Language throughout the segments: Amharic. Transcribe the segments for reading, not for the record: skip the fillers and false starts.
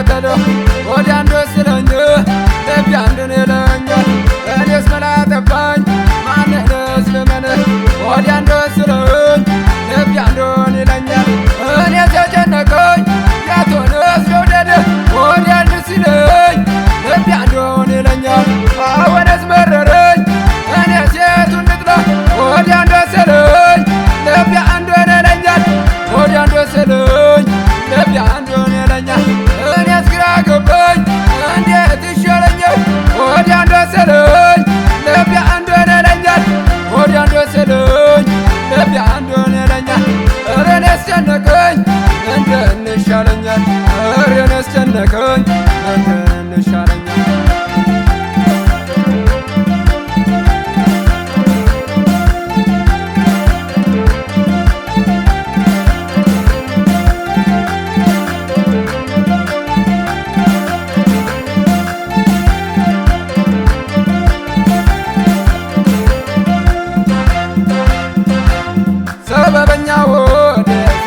ተከተለ ወዲያ እንደወሰለኝ ልቤ አንዱን ይለኛል እኔስ መላ ጠፋኝ ማንንስ ልመን ወዲያ እንደወሰለኝ ልቤ አንዱን ይለኛል እኔስ የጨነቀኝ የቱንስ ልውደድ ወዲያ እንድሲለኝ ልቤ አንዱን ይለኛል አሁንስ መረረኝ እኔስ የቱን ልጥላ ወዲያ እንደወሰለኝ ልቤ አንዱን ይለኛል ወዲያ እንደወሰለኝ ልቤ አንዱን ይለኛል እኔስ ግራ ገባኝ እንዴት ይሻለኛል ወዲያ እንደወሰለኝ ልቤ አንዱን ይለኛል ወዲያ እንደወሰለኝ ልቤ አንዱን ይለኛል ኧረ እኔስ ጨነቀኝ እንደምን ይሻለኛል ኧረ እኔስ ጨነቀኝ እንደምን ይሻለኛል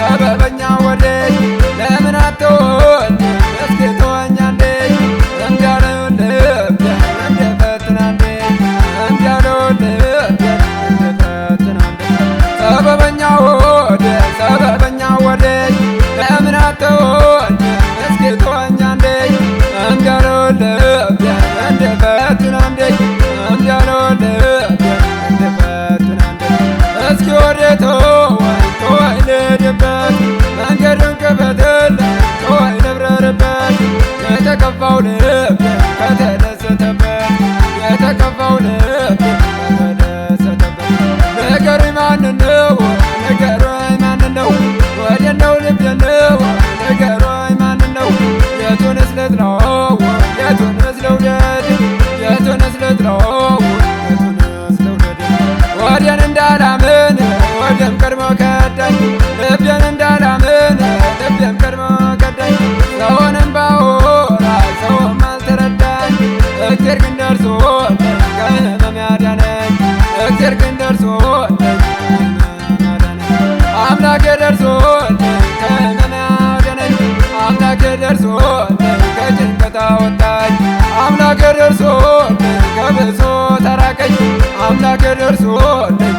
ሰበበኛ ወዴ ለምን አትወድ እስኪ ተወኝ አንዴ እምቢ አለው ልቤ እንደፈትን አንዴ እምቢ አለው ልቤ እንደፈትን አንዴ ሰበበኛ ወዴ ለምን አትወድ እስኪ ተወኝ አንዴ እምቢ አለው ልቤ እንደፈትን አንዴ እምቢ አለው ልቤ እንደፈትን አንዴ እስኪ ወዴት ተወኝ ልሂድበት መንገዱን ክፈትልኝ ተወኝ ልብረርበት የተከፋው ልቤ ከተደሰተበት የተከፋው ልቤ ከተደሰተበት ንገሩኝ ማንን ነው ንገሩኝ ማንን ነው ወዴት ነው ልቤን ነው ንገሩኝ ማንን ነው የቱንስ ልጥላው የቱንስ ልውደድ የቱንስ ልጥላው የቱንስ ልውደድ ወዴን እንዳላምን ወዴም ቀድሞ ከዳኝ ልቤን እንዳላምን ልቤም ቀድሞ ከዳኝ ሰውንም ባወራ ሰውም አልተረዳኝ እግዜር ግን ደርሶልኝ ከህመም ያዳነኝ እግዜር ግን ደርሶልኝ ከህመም ያዳነኝ አምላኬ ደርሶልኝ ከህመም ያዳነኝ አምላኬ ደርሶልኝ ከጭንቀት አወጣኝ አምላኬ ደርሶልኝ ከብሶት አራቀኝ አምላኬ ደርሶልኝ